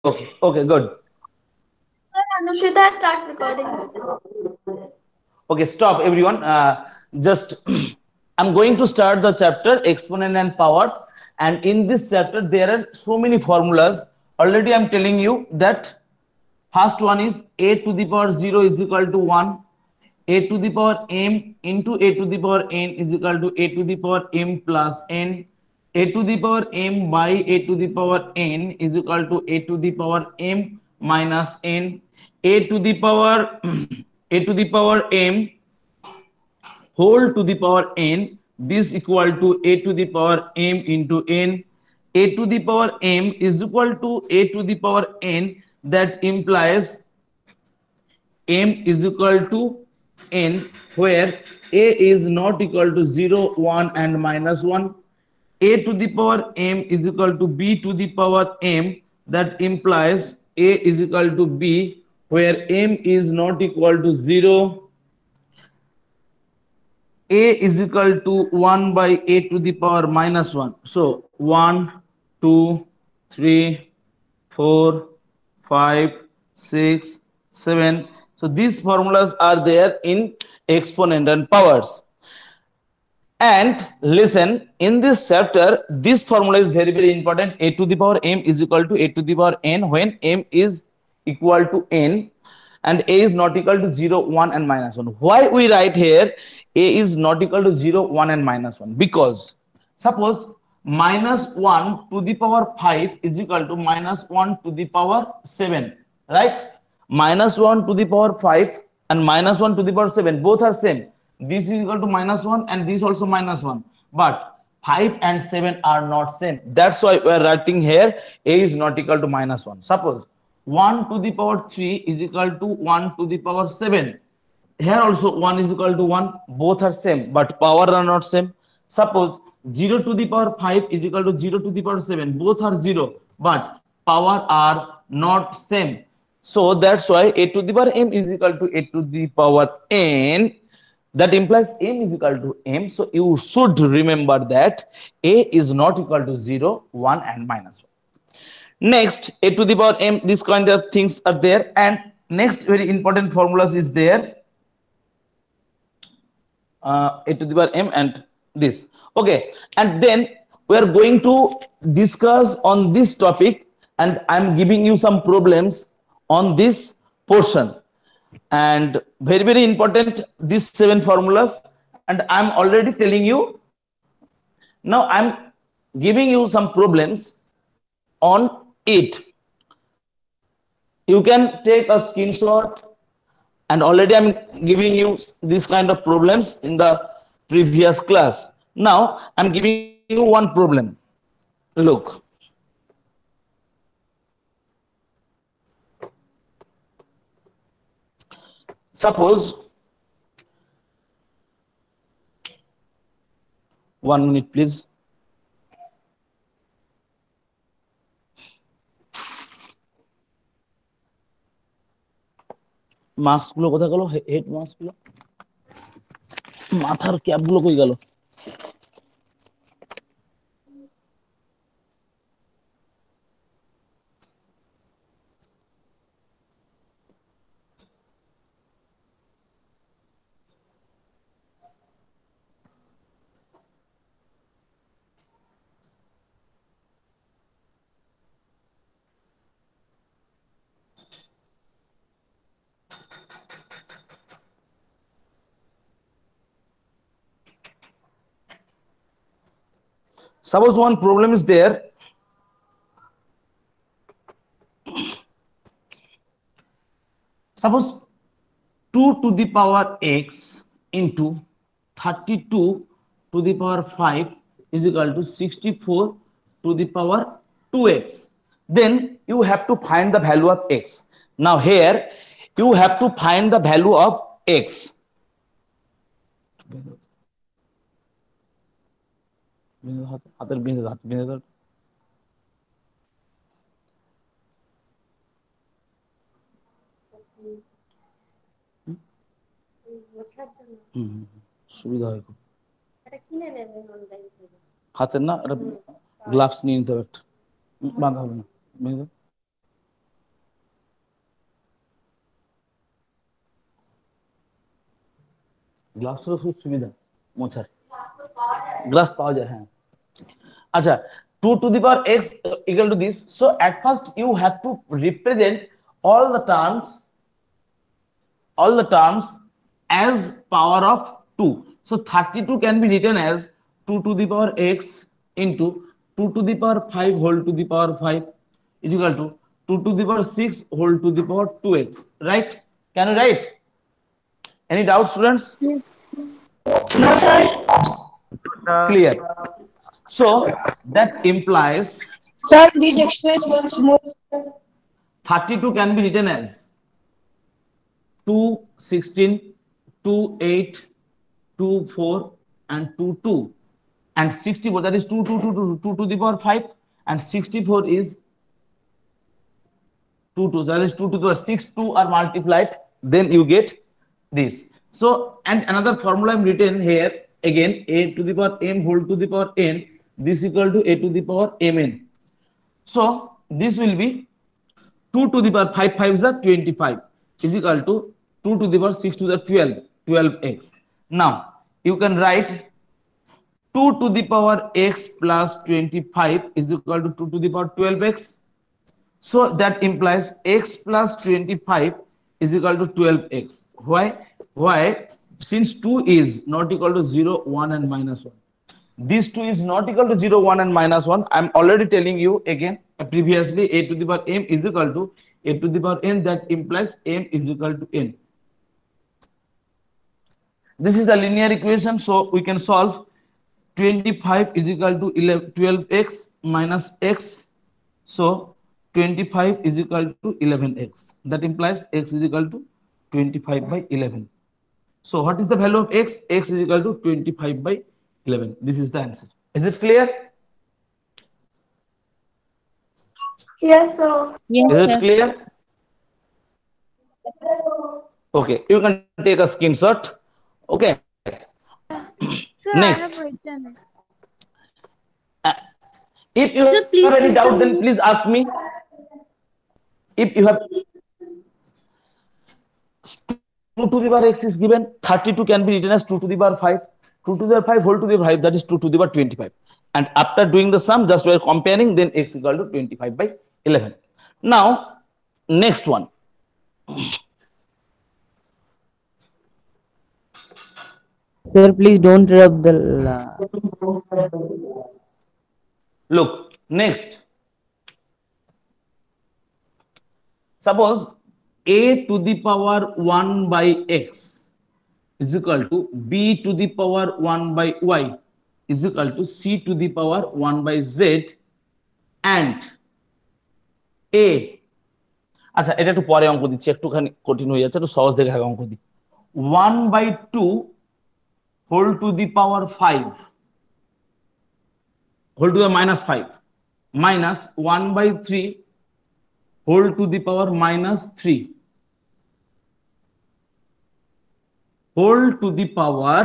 Okay, good. Sir, Anushita, start recording. Okay, stop everyone. Just I'm going to start the chapter exponent and powers, and in this chapter there are so many formulas. Already I'm telling you that first one is a to the power 0 is equal to 1, a to the power m into a to the power n is equal to a to the power m plus n, a to the power m by a to the power n is equal to a to the power m minus n, a to the power a to the power m whole to the power n, this equal to a to the power m into n, a to the power m is equal to a to the power n, that implies m is equal to n, where a is not equal to 0 1 and minus 1, a to the power m is equal to b to the power m, that implies a is equal to b, where m is not equal to 0, a is equal to 1 by a to the power minus 1. So 1, 2, 3, 4, 5, 6, 7. So these formulas are there in exponent and powers. And listen, in this chapter, this formula is very, very important. A to the power m is equal to a to the power n when m is equal to n and a is not equal to 0, 1 and minus 1. Why we write here a is not equal to 0, 1 and minus 1? Because suppose minus 1 to the power 5 is equal to minus 1 to the power 7, right? Minus 1 to the power 5 and minus 1 to the power 7, both are same. This is equal to minus 1 and this also minus 1, but 5 and 7 are not same. That's why we are writing here a is not equal to minus 1. Suppose 1 to the power 3 is equal to 1 to the power 7. Here also 1 is equal to 1, both are same, but power are not same. Suppose 0 to the power 5 is equal to 0 to the power 7, both are 0, but power are not same. So that's why a to the power m is equal to a to the power n, that implies m is equal to m. So you should remember that a is not equal to 0, 1 and minus 1. Next, a to the power m, these kind of things are there. And next very important formulas is there, a to the power m and this. Okay, and then we are going to discuss on this topic, and I'm giving you some problems on this portion. And very, very important, these 7 formulas, and I'm already telling you. Now I'm giving you some problems on it. You can take a screenshot, and already I'm giving you this kind of problems in the previous class. Now I'm giving you one problem. Look, suppose 1 minute please. Mask গুলো কোথায় গেল? Head mask গুলো, মাথার cap গুলো কই গেল? Suppose one problem is there. Suppose 2 to the power x into 32 to the power 5 is equal to 64 to the power 2x. Then you have to find the value of x. Now here you have to find the value of x. সুবিধা হয় খুব। হাতের না, এটা gloves নিয়ে নিতে হবে একটা, বাঁধা হবে না। গ্লাসের খুব সুবিধা মোছার, গ্লাস পাওয়া যায়, হ্যাঁ। আচ্ছা, 2 to the power x equal to this. So at first you have to represent all the terms as power of 2. So 32 can be written as 2 to the power x into 2 to the power 5 whole to the power 5 is equal to 2 to the power 6 whole to the power 2x, right? Can you write? Any doubts, students? Yes. No, sir. Clear. So that implies Sir, this express once more. 32 can be written as 2 16, 2 8, 2 4 and 2 2, and 64, that is 2 2 2 2 2 to the power 5, and 64 is 2 2, that is 2 to the power 6, 2 are multiplied, then you get this. So and another formula I'm written here again, a to the power m whole to the power n, this equal to a to the power mn. So this will be 2 to the power 5 5 is 25 is equal to 2 to the power 6 to the 12, 12x. Now you can write 2 to the power x plus 25 is equal to 2 to the power 12x. So that implies x plus 25 is equal to 12x. Why? Since 2 is not equal to 0, 1 and minus 1. This 2 is not equal to 0, 1 and minus 1. I'm already telling you again previously, a to the power m is equal to a to the power n, that implies m is equal to n. This is the linear equation, so we can solve 25 is equal to 12x minus x. So 25 is equal to 11x. That implies x is equal to 25 by 11. So what is the value of x? X is equal to 25 by 11. This is the answer. Is it clear? Yes, sir. Yes, Is it sir. clear? Okay, you can take a screenshot. Okay. Sir, Next. I have written it. If you Sir, please have any doubt, return then me. please ask me. If you have 2 to the power x is given, 32 can be written as 2 to the power 5, 2 to the power 5 whole to the power 5, that is 2 to the power 25. And after doing the sum, just we are comparing, then x equal to 25 by 11. Now next one. Sir, please don't rub the. Look, next. Suppose a to the power 1 by x is equal to b to the power 1 by y is equal to c to the power 1 by z and a. আচ্ছা, এটা একটু পরে অঙ্ক দিচ্ছি, একটুখানি কঠিন হয়ে যাচ্ছে, একটু সহজ দেখে আগে অঙ্ক দিই। 1 by 2 whole to the power 5 whole to the minus 5 minus 1 by 3 whole to the power minus 3 whole to the power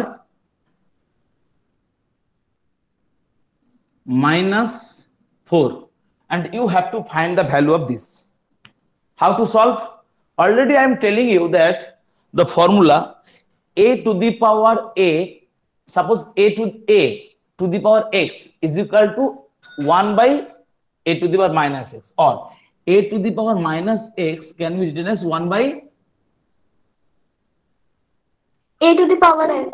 minus 4, and you have to find the value of this. How to solve? Already I am telling you that the formula a to the power a, suppose a to the power x is equal to 1 by a to the power minus x, or a to the power minus x can be written as 1 by A to the power n.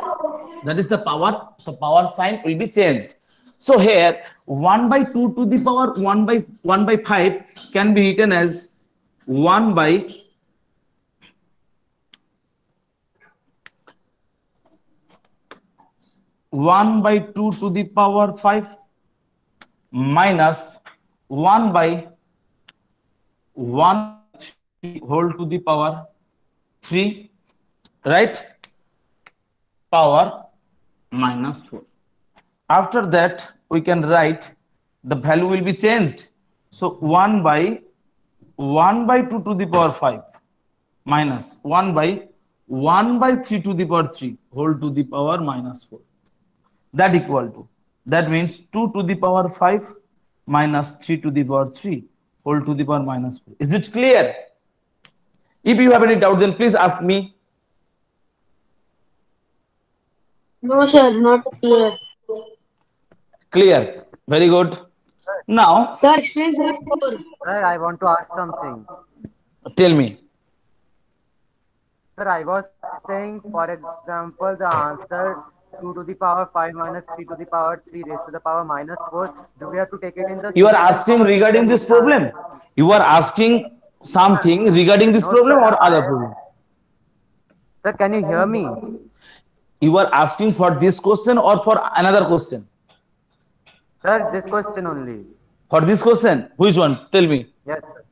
that is the power, so power sign will be changed. So here 1 by 2 to the power 1 by 5 can be written as 1 by 1 by 2 to the power 5 minus 1 by 1 whole to the power 3, right? Power minus 4. After that we can write the value will be changed. So 1 by 2 to the power 5 minus 1 by 3 to the power 3 whole to the power minus 4. That equal to, that means 2 to the power 5 minus 3 to the power 3 whole to the power minus 4. Is it clear? If you have any doubt, then please ask me. No, sir, not clear. Clear. Very good. Now, Sir, explain sir 4. Sir, I want to ask something. tell me. Sir, I was saying, for example, the answer 2 to the power 5 minus 3 to the power 3 raised to the power minus 4. Do we have to take it in the You are simplest form asking or we can regarding use this the problem. You are asking something regarding this No, sir, problem or other problem. Sir, can you hear me? You are asking for this question or for another question. Sir, this question only. For this question, which one? Tell me. Yes, sir.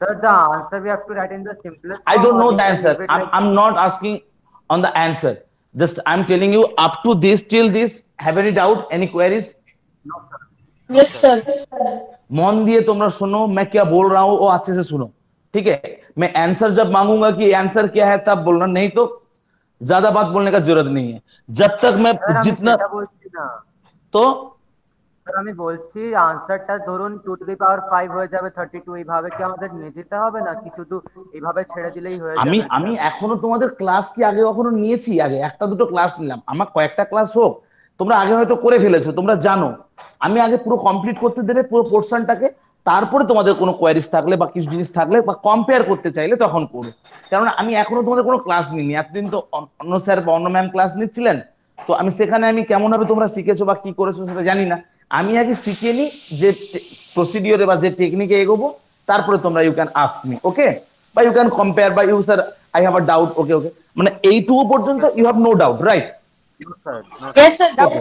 Sir, the answer we have to write in the simplest I form don't or know we the can leave answer. it I'm, like I'm not asking on the answer. Just I'm telling you up to this till this. Have any doubt? Any queries? no, sir. Yes, sir. मन दिए तुमरा सुनो मैं क्या बोल रहा हूं वो अच्छे से सुनो ठीक है मैं आंसर जब मांगूंगा कि आंसर क्या है तब बोलना नहीं तो ज्यादा बात बोलने का जरूरत नहीं है जब तक मैं স্যার আমি जितना সেটা বলছি না तो স্যার আমি বলছি আনসারটা ধরুন 2 টু দি পাওয়ার 5 হয়ে যাবে 32 এইভাবে কি আমাদের নিয়ে যেতে হবে নাকি শুধু এইভাবে ছেড়ে দিলেই হয়ে আমি যাবে আমি এখনো তোমাদের ক্লাস কি আগে কখনো নিয়েছি আগে একটা দুটো ক্লাস নিলাম আমার কয়েকটা ক্লাস হোক তোমরা আগে হয়তো করে ফেলেছো তোমরা জানো আমি আগে পুরো কমপ্লিট করতে দেবে পুরো পোর্শনটাকে তারপরে তোমাদের কোনো কোয়ারিজ থাকলে বা কিছু জিনিস থাকলে বা কম্পেয়ার করতে চাইলে তখন করো কারণ আমি এখনো তোমাদের কোনো ক্লাস নিইনি এতদিন তো অন্য স্যার বা অন্য ম্যাম ক্লাস নিচ্ছিলেন তো আমি সেখানে আমি কেমন ভাবে তোমরা শিখেছো বা কি করেছো সেটা জানি না আমি আগে শিখে নি যে প্রসিডিওরে বা যে টেকনিকে এগোবো তারপরে তোমরা you can ask me okay বা ইউ ক্যান কম্পেয়ার বা you sir I have a doubt okay okay মানে এইটুকু পর্যন্ত you have no doubt right no sir no Yes, sir. Doubt.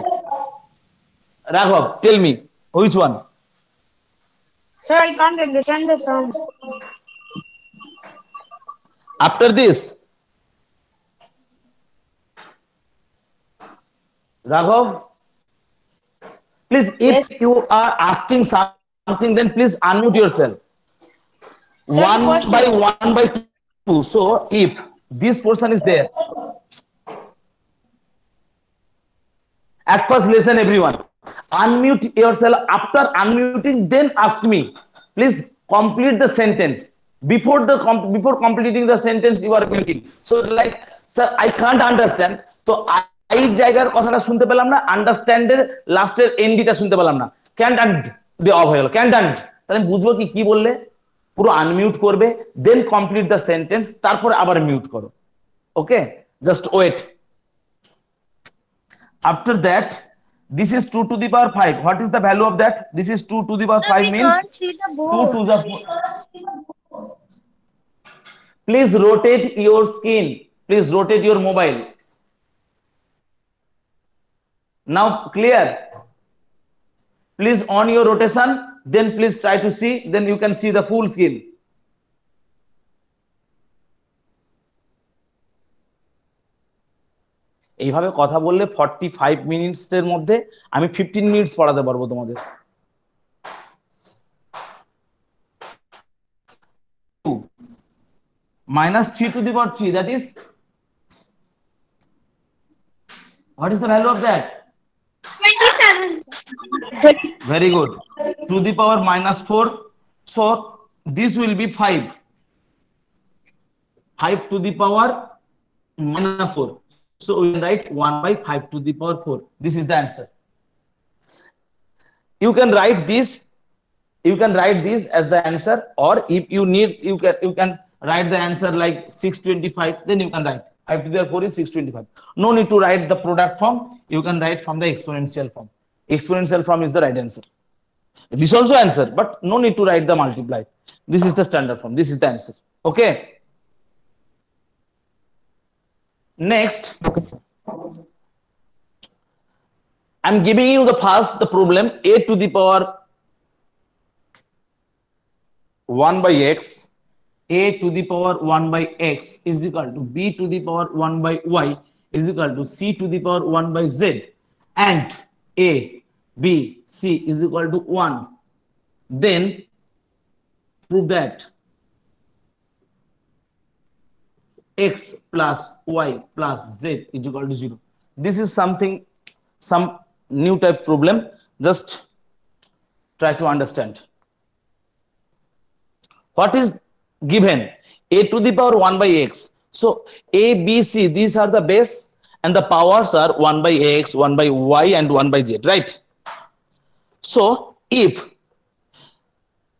রাঘব tell me which one Sir, I can't understand the sum. After this রাঘব please if Yes. you are asking something then please unmute yourself Sir, one question. by one by two so if this person is there at first listen everyone unmute yourself after unmuting then ask me please complete the sentence before completing the sentence you are muting so like sir I can't understand so I জায়গার কথাটা শুনতে পেলাম না understand এর লাস্টের এন্ডিটা শুনতে পেলাম না ক্যান্ট অ্যান্ড দে অফ হয়ে গেল ক্যান্ট অ্যান্ড তাহলে বুঝবো কি কি বললে পুরো আনমিউট করবে দেন কমপ্লিট দ্য সেন্টেন্স তারপরে আবার মিউট করো okay just wait after that this is 2 to the power 5 what is the value of that this is 2 to the power 5 means see the 2 to the please rotate your skin please rotate your mobile now clear please on your rotation then please try to see then you can see the full screen এইভাবে কথা বললে 45 minutes এর মধ্যে আমি 15 minutes পড়াতে পারবো তোমাদের minus 3 to the power 3 that is what is the value of that 27. very good to the power minus 4 so this will be 5 5 to the power minus 4 so we can write 1 by 5 to the power 4 this is the answer you can write this as the answer or if you need you can write the answer like 625 then you can write 5 to the power 4 is 625 no need to write the product form you can write from the exponential form exponential form is the right answer this also answer but no need to write the multiply this is the standard form this is the answer okay next I'm giving you the problem a to the power 1 by x a to the power 1 by x is equal to b to the power 1 by y is equal to c to the power 1 by z and a b c is equal to 1 then prove that x plus y plus z is equal to 0 this is some new type problem just try to understand what is given a to the power 1 by x so a b c these are the base and the powers are 1 by x, 1 by y, and 1 by z, right? So if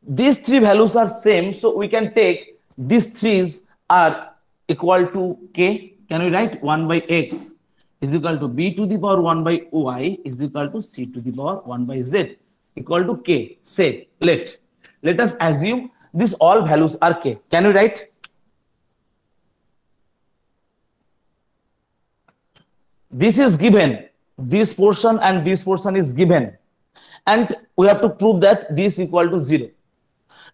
these three values are same, so we can take these threes are equal to k. Can we write 1 by x is equal to b to the power 1 by y is equal to c to the power 1 by z equal to k. Say let us assume these all values are k. Can we write? This is given, this portion and this portion is given, and we have to prove that this equal to 0.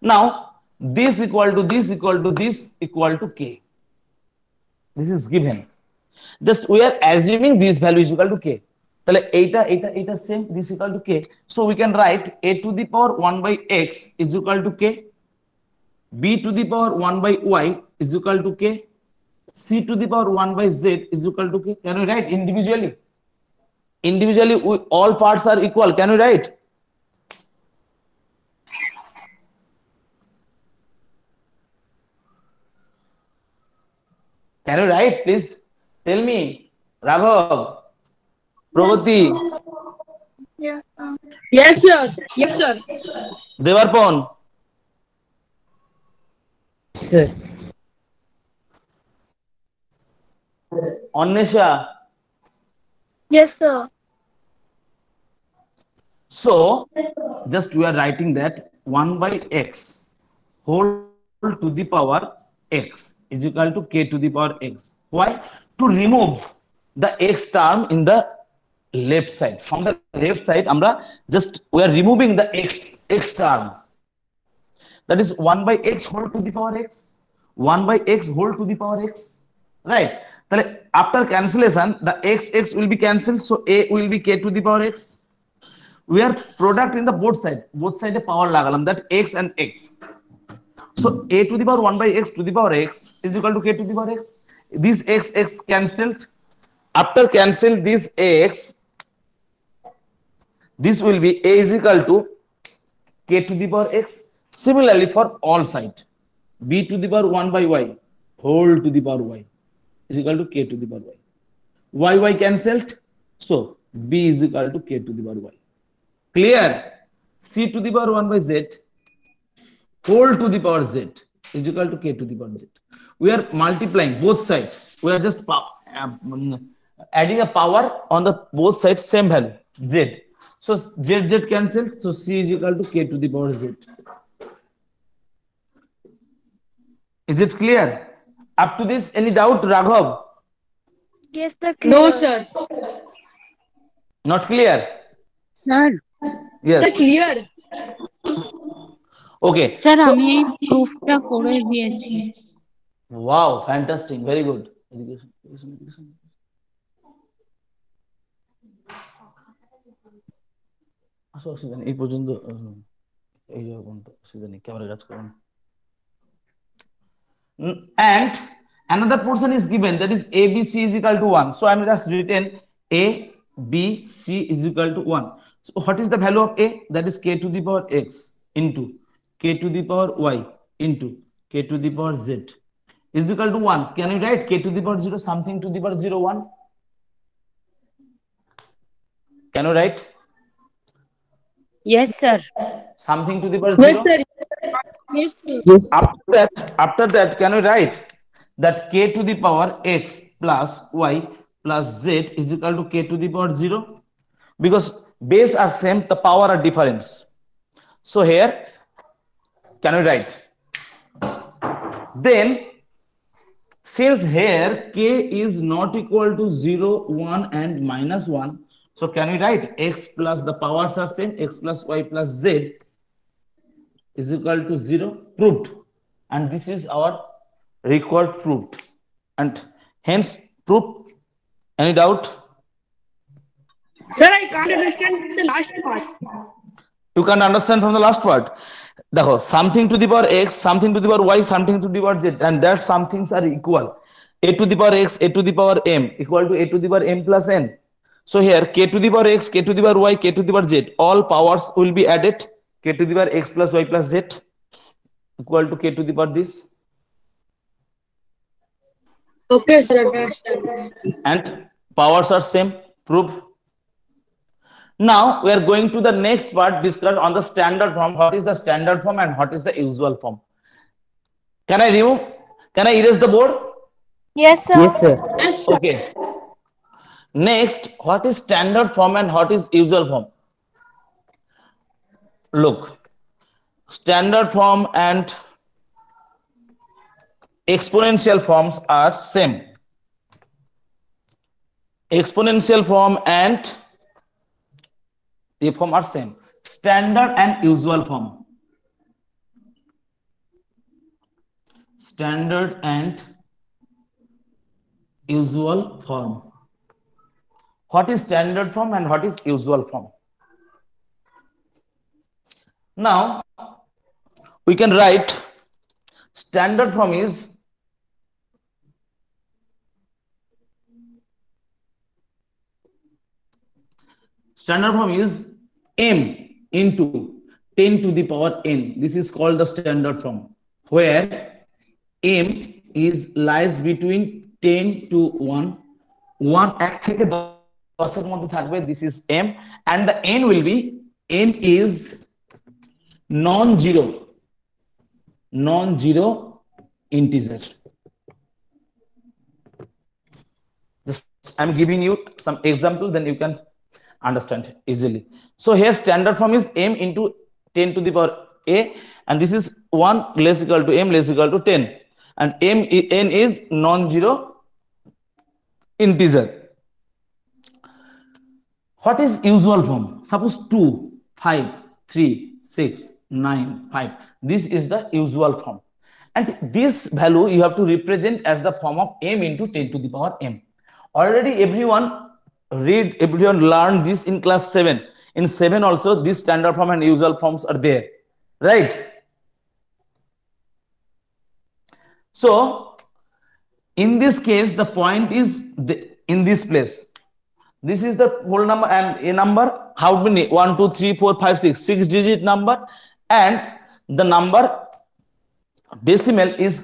Now this equal to this equal to this equal to k. This is given. Just we are assuming this value is equal to k. তাহলে এইটা same, this equal to k. So we can write a to the power 1 by x is equal to k, b to the power 1 by y is equal to k, c to the power 1 by z is equal to k. Can we write individually? Individually, all parts are equal. Can we write? Can you write, please? Tell me, Raghav, Pragati, Yes, sir. Yes, sir. Devarpon, Sir. Annesha. Yes, sir. So, just we are writing that 1 by x whole to the power x is equal to k to the power x. Why? To remove the x term in the left side. From the left side, we are removing the x term. That is 1 by x whole to the power x. 1 by x whole to the power x. Right? After cancellation, the x will be cancelled. So a will be k to the power x. We are product in the both side a power lagalam, that x and x. So a to the power 1 by x to the power x is equal to k to the power x. This x cancelled. After cancel this x, this will be a is equal to k to the power x. Similarly for all side, b to the power 1 by y whole to the power y is equal to k to the power y. Y cancelled. So b is equal to k to the power y. Clear? C to the power 1 by z whole to the power z is equal to k to the power z. We are multiplying both sides. We are just adding a power on the both sides, same value z. So z cancelled. So c is equal to k to the power z. Is it clear? Up to this, any doubt, Raghav? Yes, sir. No, sir. Not clear? Sir. Yes. Sir, clear. Okay. Sir So- আমি এই প্রুফটা করে দিয়েছি। Wow, fantastic, very good. Education. আসো অসুবিধা নেই, এই পর্যন্ত এই পর্যন্ত অসুবিধা নেই, ক্যামেরা কাজ করুন। And another portion is given, that is a b c is equal to 1. So I am just written a b c is equal to 1. So what is the value of a? That is k to the power x into k to the power y into k to the power z is equal to 1. Can you write k to the power 0 something to the power 0 1? Can you write yes sir. something to the power 0? Yes, sir. Yes, sir. Yes. After that, can you write that k to the power x plus y plus z is equal to k to the power 0? Because base are same, the power are different. So here, can we write? Then, since here k is not equal to 0, 1 and minus 1, so can we write x plus the powers are same, x plus y plus z is equal to 0, proved. And this is our required proof. And hence proof. Any doubt? Sir, I can't understand the last part. You can understand from the last part. Dekho, something to the power x, something to the power y, something to the power z, and that some things are equal. A to the power x, a to the power m equal to a to the power m plus n. So here k to the power x, k to the power y, k to the power z, all powers will be added. K to the power x plus y plus z equal to k to the power this. Okay, sir. Understand. And Powers are same. Prove. Now we are going to the next part, discuss on the standard form. What is the standard form and what is the usual form? Can I remove? Can I erase the board? Yes, sir. Yes, sir. Okay. Next, what is standard form and what is usual form? Look, standard form and exponential forms are same. Exponential form and the form are same. Standard and usual form. Standard and usual form. What is standard form and what is usual form? Now we can write standard form is m into 10 to the power n. This is called the standard form, where m lies between 10 to 1. 1 এক থেকে 10 এর মধ্যে থাকবে. This is m, and the n will be, n is non-zero integer. Just I'm giving you some example, then you can understand easily. So here standard form is m into 10 to the power a, and this is 1 less equal to m less equal to 10, and n is non-zero integer. What is usual form? Suppose 2, 5, 3, 6, 9, 5. This is the usual form, and this value you have to represent as the form of m into 10 to the power m. Already everyone learned this in class 7. In 7 also this standard form and usual forms are there, right? So in this case the point is in this place. This is the whole number and a number. How many? 1, 2, 3, 4, 5, 6. 6-digit number, and the number decimal is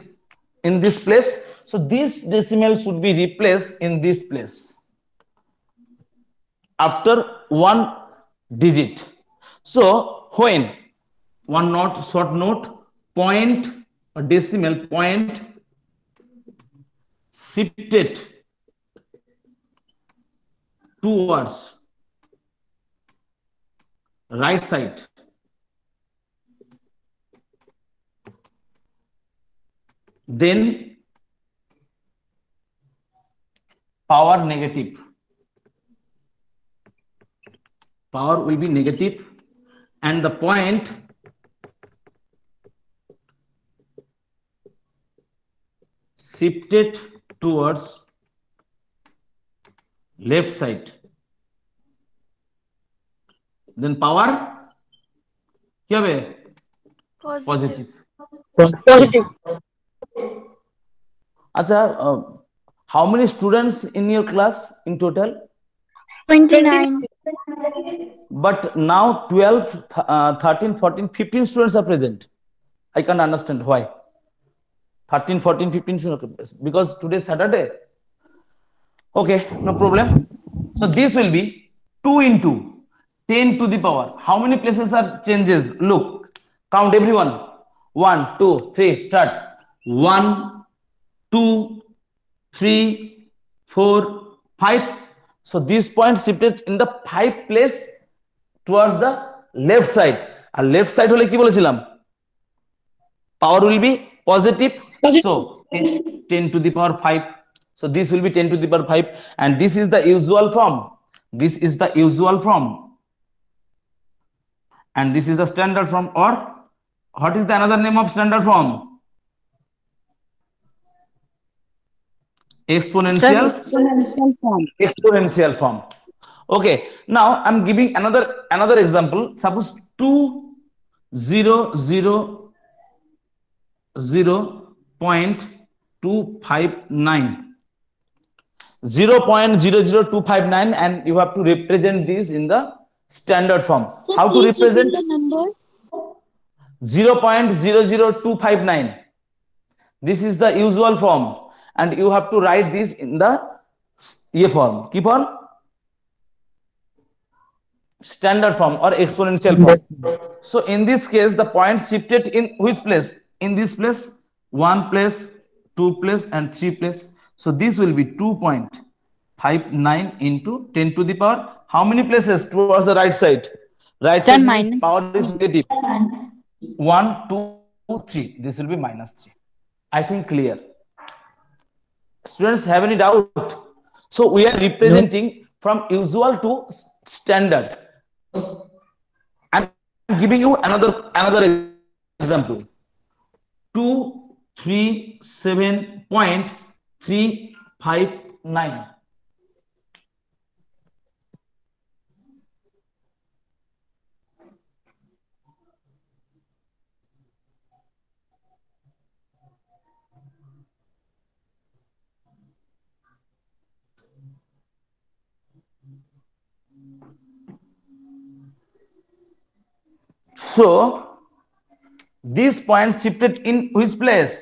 in this place. So this decimal should be replaced in this place after 1 digit. So when one note, short note, point or decimal point shifted towards right side, then power negative. Power will be negative, and the point shifted towards left side, then power কি হবে? Positive. আচ্ছা, how many students in your class in total? 29. But now 12, 13, 14, 15 students are present. I can't understand why. 13, 14, 15 students are present. Because today is Saturday. Okay, no problem. So this will be 2 into 10 to the power. How many places are changes? Look, count everyone. 1, 2, 3, start. 1, 2, 3, 4, 5. So this point shifted in the 5 place towards the left side. And left side hole ki bolechilam? Power will be positive. So 10 to the power 5. So this will be 10 to the power 5, and this is the usual form. This is the usual form, and this is the standard form. Or what is the another name of standard form? Exponential form. Exponential form. Okay, now I'm giving another example. Suppose 2, 0, 0, 0.259. 0.00259, and you have to represent this in the standard form. So how to please represent repeat the number? 0.00259? This is the usual form, and you have to write this in the ये form की form standard form or exponential form. So in this case, the point shifted in which place? In this place, 1 place, 2 place, and 3 place. So this will be 2.59 into 10 to the power. How many places towards the right side? Right Sir, side means minus power is negative. 1, 2, 3. This will be minus 3. I think clear. Students have any doubt? So we are representing from usual to standard. I'm giving you another example. 237.359. So this point shifted in which place?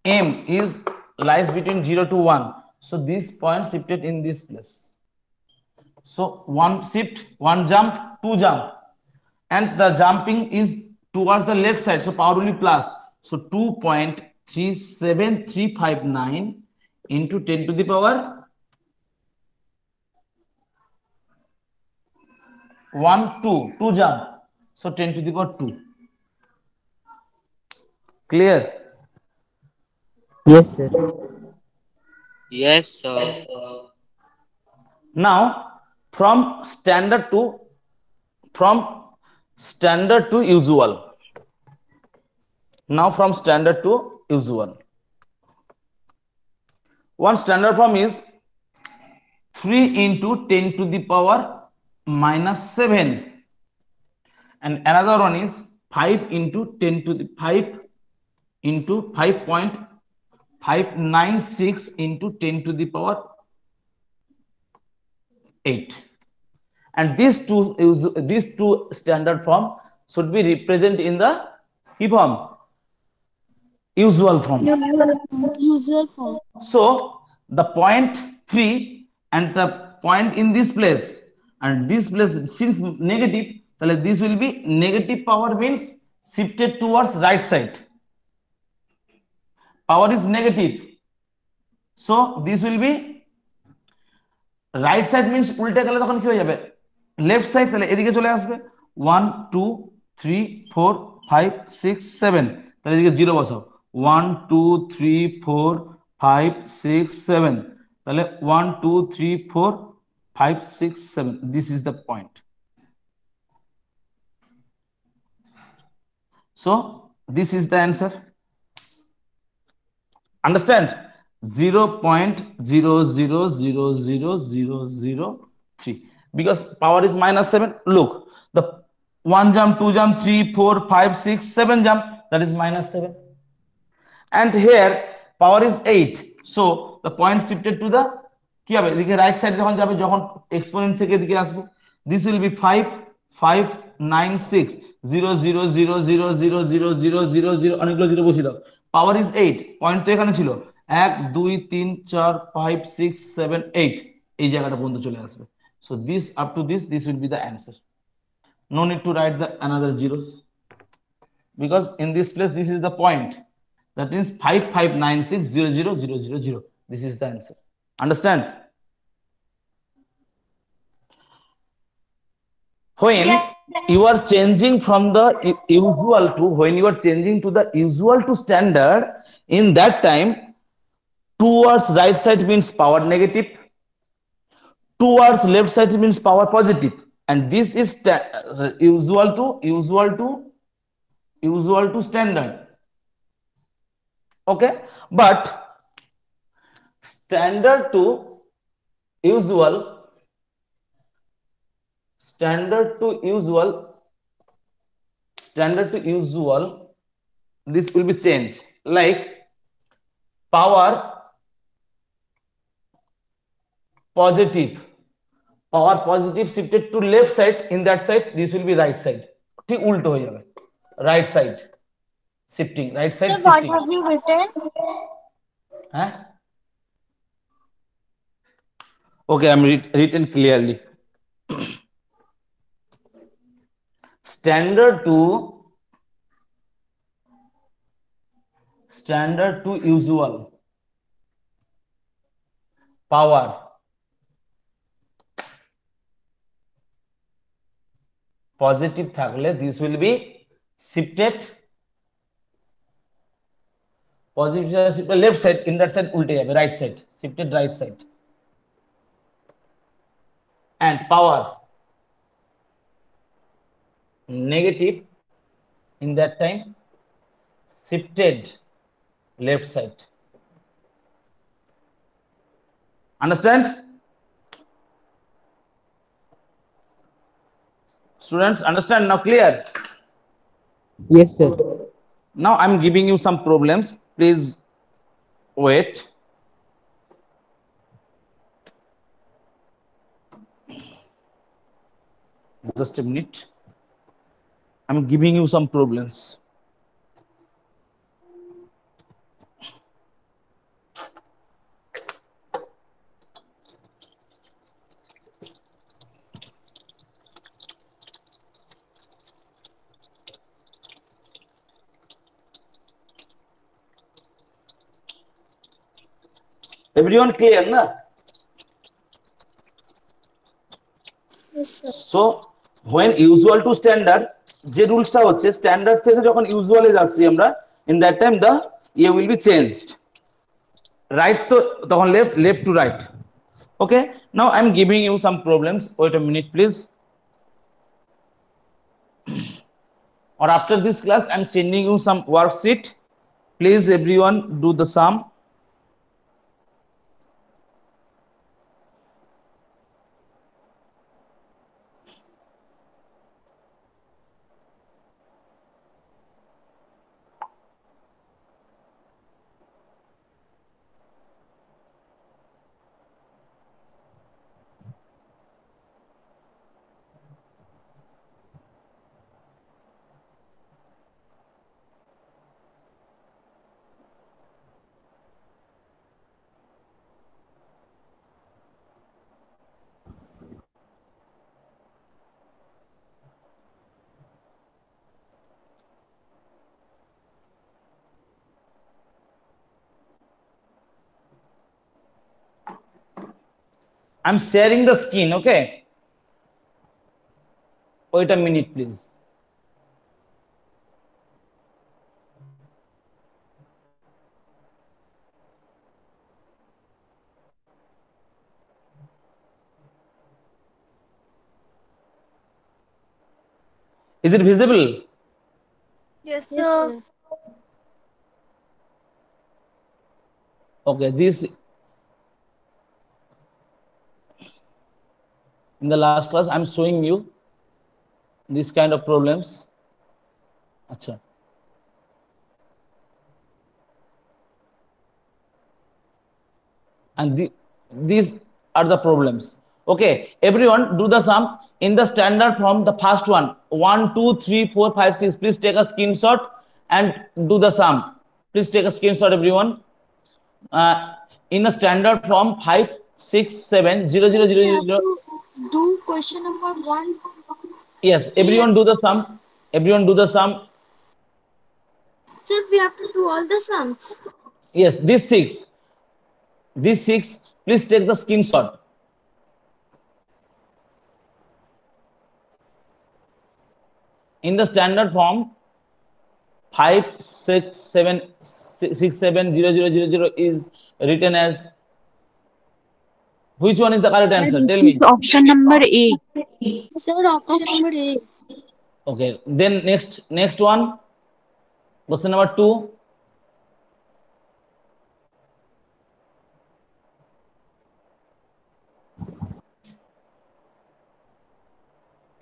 M is lies between 0 to 1. So this point shifted in this place. So one shift, one jump, two jump, and the jumping is towards the left side. So power will be plus. So 2.37359 into 10 to the power 1, 2 jump. So 10 to the power 2. Clear? Yes, sir. Yes, sir. Now from standard to usual. Now from standard to usual. One standard form is 3 into 10 to the power minus 7, and another one is 5 into 10 to the 5 into 5.596 into 10 to the power 8. And these two standard form should be represented in the form usual form. usual form. So the point 3 and the point in this place and this place, since negative, this will be negative power means shifted towards right side. Power is negative, so this will be right side means উল্টে গেলে তখন কি হয়ে যাবে? Left side, তাহলে এদিকে চলে আসবে 1 2 3 4 5 6 7, তাহলে এদিকে 0 বসাও 1 2 3 4 5 6 7, তাহলে 1 2 3 4 5 6 7. This is the point. So this is the answer. Understand? 0.000003, because power is minus 7. Look, the 1 jump, 2 jump, 3 4 5 6 7 jump, that is minus 7, and here power is 8. So the point shifted to the কি হবে? এদিকে right side যখন যাবে, যখন exponent থেকে এদিকে আসবে, this will be 5 5 9 6 0 0 0 0 0 0 0 0 0, অনেকগুলো জিরো বসিয়ে দাও। পাওয়ার ইজ 8, পয়েন্ট তো এখানে ছিল 1 2 3 4 5 6 7 8, এই জায়গাটা পর্যন্ত চলে আসবে। So this up to this will be the answer. No need to write the another zeros, because in this place this is the point. That means 5 5 9 6 0 0 0 0 0. This is the answer. Understand? When you are changing from the usual to, when you are changing to the usual to standard, in that time towards right side means power negative, towards left side means power positive, and this is usual to standard. Okay, but standard to usual this will be changed, like power positive shifted to left side, in that side this will be right side. ঠিক উল্টো হয়ে যাবে, right side shifting, right side So what shifting. have you written? হ্যাঁ Okay, I'm written clearly. Standard to usual power positive থাকলে this will be shifted positive shifted left side, in that side উল্টে যাবে right side, shifted right side, and power negative in that time shifted left side. Understand? Students, understand now? Clear? Yes, sir. Now I'm giving you some problems. Please wait. Just a minute. I'm giving you some problems. Everyone clear na? Yes, sir. So when usual to standard, যে রুলসটা হচ্ছে standard থেকে যখন ইউজুয়ালে যাচ্ছি আমরা, in that time the ইয়ে will be changed, right to তখন left to right. Okay, now I'm giving you some problems. Wait a minute please. Or after this class I'm sending you some worksheet. Please everyone do the sum. I'm sharing the screen. Okay, wait a minute please. Is it visible? Yes, Yes, sir. sir. Okay, this in the last class I'm showing you this kind of problems. Acha. And these are the problems. Okay, everyone do the sum in the standard form. The first one 1 2 3 4 5 6. Please take a screenshot and do the sum. Please take a screenshot everyone. In a standard form 5 6 7 0 0 Sir, 0 we 0 have 0. to do question number 1. Yes, everyone do the sum. Everyone do the sum. Sir, we have to do all the sums. Yes, this six, please take the screenshot. In the standard form 5 6 7 6 7 0 0 0 0 is written as, which one is the correct answer? Tell me. It's option number A. Sir, option number A. Okay, then next one, question number 2.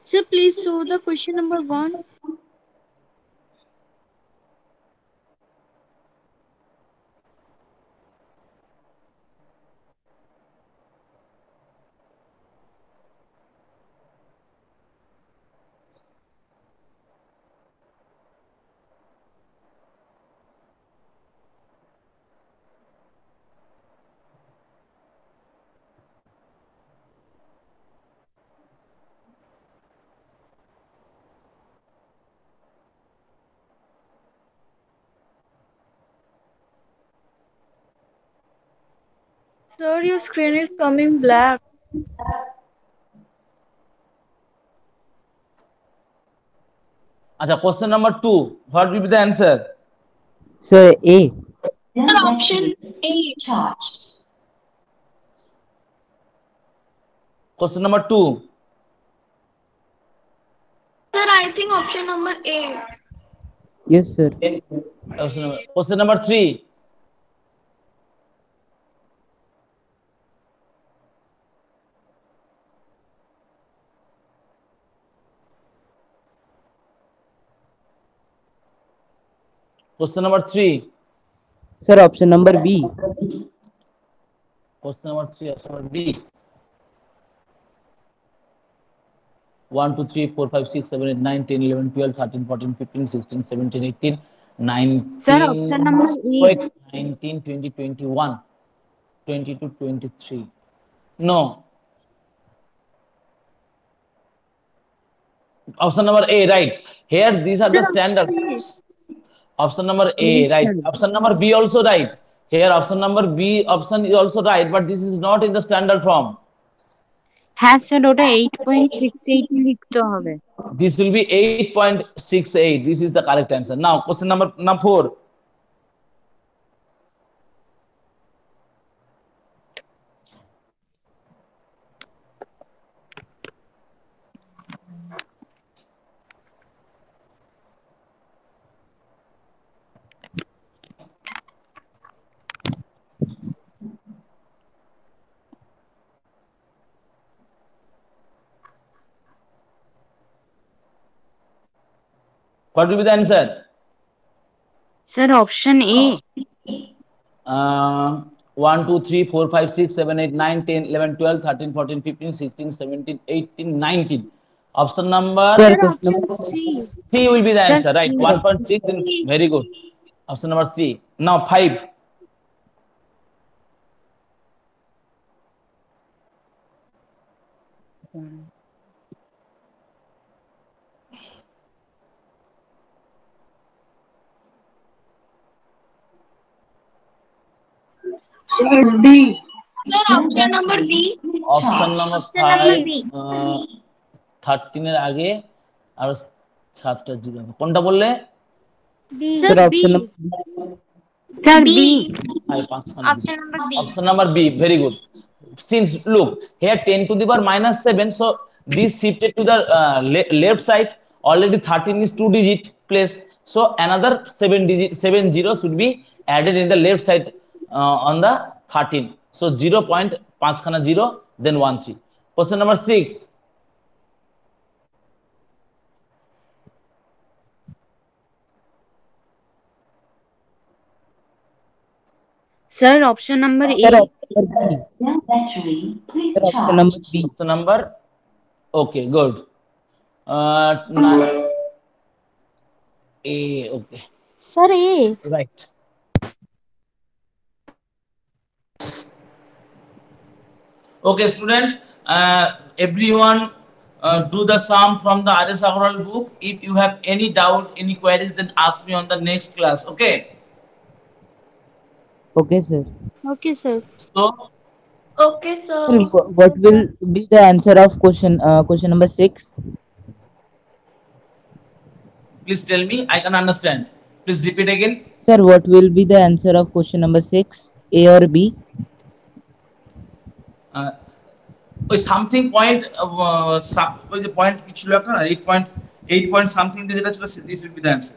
Sir, please show the question number 1. Sir, your screen is coming black. Acha, question number 2. What will be the answer? Sir, A. Option A. Question number 2. Sir, I think option number A. Yes, sir. Question number 3. Question number 3. Sir, option number B. Question number 3. Option number B. 1, 2, 3, 4, 5, 6, 7, 8, 9, 10, 11, 12, 13, 14, 15, 16, 17, 18, 19. Sir, option number E. Wait, 19, 20, 21, 22, 23. No. Option number A, right. Here, these are the standards. Option number A, right. Option number B also right. Here, option number B option is also right, but this is not in the standard form. হ্যাঁ sir ওটা 8.68 লিখতে হবে This will be 8.68. This is the correct answer. Now, question number 4. What will be the answer? Sir option A 1, 2, 3, 4, 5, 6, 7, 8, 9, 10, 11, 12, 13, 14, 15, 16, 17, 18, 19. Option number Sir, Option C. C will be the Sir, answer, right? C. 1.6. Very good. Option number C. Now 5. Sir, D. Sir, option number B. Option number Option number 5. B. 13 এর আগে আর 7টা zero কোনটা বললে? Sir, sir, B. option number sir B Option number B. Option number B. Very good. Since look here 10 to the power minus 7, so this shifted to the left side. Already 13 is 2 digit place, so another 7 zero should be added in the left side on the 13. So 0.5 khana 0, then 1 3. Question number 6. Sir option number A Sir, option number B. Option number okay, good. A, okay, Sir, A. right. Okay, student, everyone do the sum from the RS Agarwal book. If you have any doubt, any queries, then ask me on the next class. Okay. Okay, sir. Okay, sir. So Okay, sir. Sir, what will be the answer of question number 6? please tell me. I can understand. Please repeat again. Sir, what will be the answer of question number 6? A or B? ওই something point ওই যে point কি ছিল একটা 8 point something দিয়ে যেটা ছিল this will be the answer.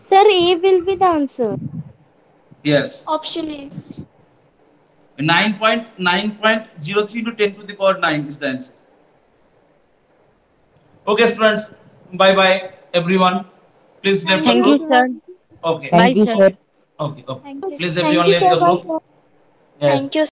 Sir, A will be the answer. Yes. Option A. 9.9.03 to 10 to the power 9 is the answer. Okay, students. Bye bye, everyone. Please leave the thank you group. Sir Okay. Thank you, sir. sir. Okay. Thank you. Please Thank everyone you, leave sir. the Bye, group. sir. Yes. Thank you.